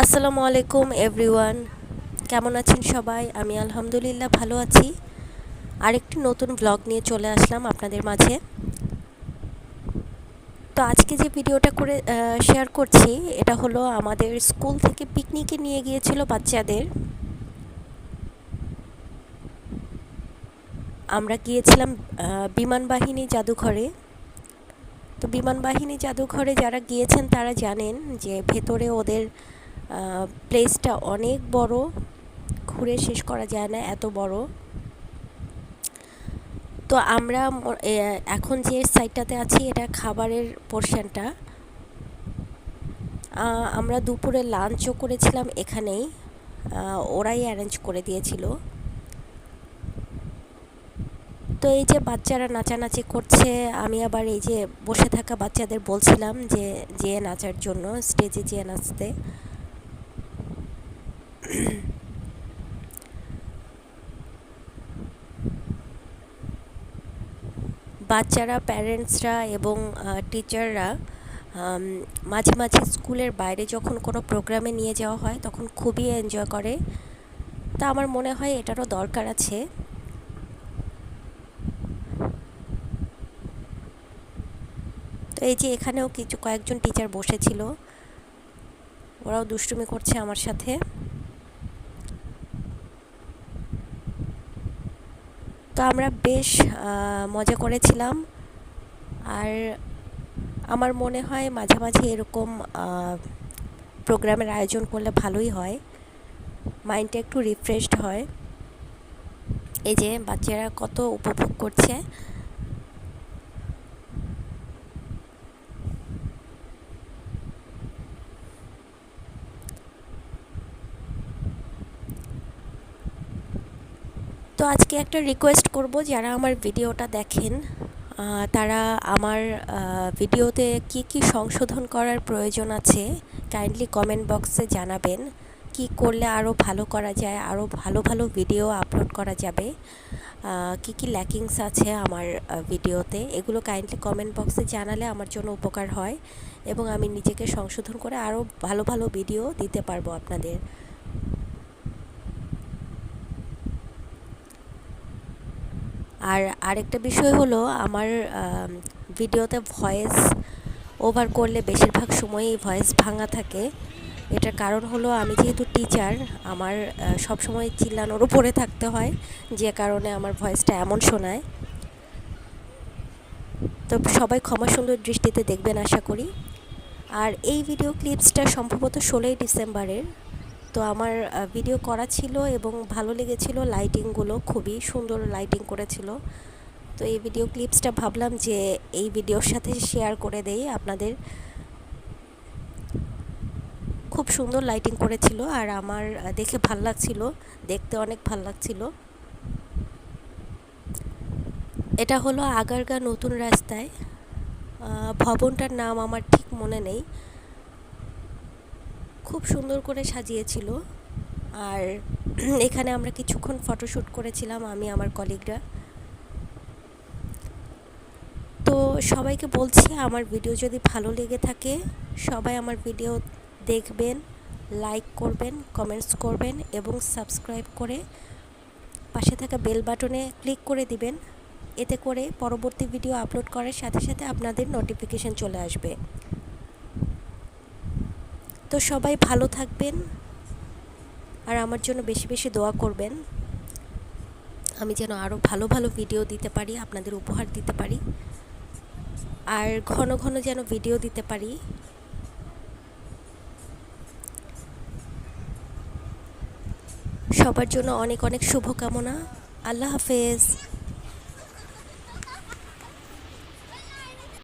আসসালামু আলাইকুম এভরিওয়ান, কেমন আছেন সবাই? আমি আলহামদুলিল্লাহ ভালো আছি। আরেকটি নতুন ব্লগ নিয়ে চলে আসলাম আপনাদের মাঝে। তো আজকে যে ভিডিওটা করে শেয়ার করছি, এটা হলো আমাদের স্কুল থেকে পিকনিকে নিয়ে গিয়েছিল বাচ্চাদের। আমরা গিয়েছিলাম বিমানবাহিনী জাদুঘরে। তো বিমানবাহিনী জাদুঘরে যারা গিয়েছেন তারা জানেন যে ভেতরে ওদের প্লেসটা অনেক বড়, ঘুরে শেষ করা যায় না, এত বড়। তো আমরা এখন যে সাইডটাতে আছি এটা খাবারের পোরশনটা। আমরা দুপুরে লাঞ্চও করেছিলাম এখানেই, ওরাই অ্যারেঞ্জ করে দিয়েছিল। তো এই যে বাচ্চারা নাচানাচি করছে, আমি আবার এই যে বসে থাকা বাচ্চাদের বলছিলাম যে যেয়ে নাচার জন্য, স্টেজে যেয়ে নাচতে। বাচ্চারা, প্যারেন্টসরা এবং টিচাররা মাঝে মাঝে স্কুলের বাইরে যখন কোনো প্রোগ্রামে নিয়ে যাওয়া হয় তখন খুবই এনজয় করে। তা আমার মনে হয় এটারও দরকার আছে। তো এই যে এখানেও কয়েকজন টিচার বসেছিল, ওরাও দুষ্টুমি করছে আমার সাথে। তো আমরা বেশ মজা করেছিলাম। আর আমার মনে হয় মাঝে মাঝে এরকম প্রোগ্রামের আয়োজন করলে ভালোই হয়, মাইন্ডটা একটু রিফ্রেশড হয়। এই যে বাচ্চারা কত উপভোগ করছে। তো আজকে একটা রিকোয়েস্ট করব, যারা আমার ভিডিওটা দেখেন তারা আমার ভিডিওতে কি কি সংশোধন করার প্রয়োজন আছে কাইন্ডলি কমেন্ট বক্সে জানাবেন। কি করলে আরও ভালো করা যায়, আরও ভালো ভালো ভিডিও আপলোড করা যাবে, কি কি ল্যাকিংস আছে আমার ভিডিওতে, এগুলো কাইন্ডলি কমেন্ট বক্সে জানালে আমার জন্য উপকার হয় এবং আমি নিজেকে সংশোধন করে আরও ভালো ভালো ভিডিও দিতে পারবো আপনাদের। আর আরেকটা বিষয় হলো, আমার ভিডিওতে ভয়েস ওভার করলে বেশিরভাগ সময়ই ভয়েস ভাঙা থাকে। এটার কারণ হলো আমি যেহেতু টিচার, আমার সব সময় চিল্লানোর উপরে থাকতে হয়, যে কারণে আমার ভয়েসটা এমন শোনায়। তো সবাই ক্ষমা সুন্দর দৃষ্টিতে দেখবেন আশা করি। আর এই ভিডিও ক্লিপসটা সম্ভবত 16ই ডিসেম্বরের। তো আমার ভিডিও করা ছিল এবং ভালো লেগেছিল, লাইটিংগুলো খুবই সুন্দর লাইটিং করেছিল। তো এই ভিডিও ক্লিপসটা ভাবলাম যে এই ভিডিওর সাথে শেয়ার করে দেই আপনাদের। খুব সুন্দর লাইটিং করেছিল আর আমার দেখে ভাল লাগছিল, দেখতে অনেক ভাল লাগছিল। এটা হলো আগারগা নতুন রাস্তায়, ভবনটার নাম আমার ঠিক মনে নেই। খুব সুন্দর করে সাজিয়েছিল। আর এখানে আমরা কিছুক্ষণ ফটোশ্যুট করেছিলাম আমি, আমার কলিগরা। তো সবাইকে বলছি, আমার ভিডিও যদি ভালো লেগে থাকে সবাই আমার ভিডিও দেখবেন, লাইক করবেন, কমেন্টস করবেন এবং সাবস্ক্রাইব করে পাশে থাকা বেল বাটনে ক্লিক করে দিবেন। এতে করে পরবর্তী ভিডিও আপলোড করার সাথে সাথে আপনাদের নোটিফিকেশন চলে আসবে। তো সবাই ভালো থাকবেন আর আমার জন্য বেশি বেশি দোয়া করবেন, আমি যেন আরও ভালো ভালো ভিডিও দিতে পারি, আপনাদের উপহার দিতে পারি, আর ঘন ঘন যেন ভিডিও দিতে পারি। সবার জন্য অনেক অনেক শুভকামনা। আল্লাহ হাফেজ।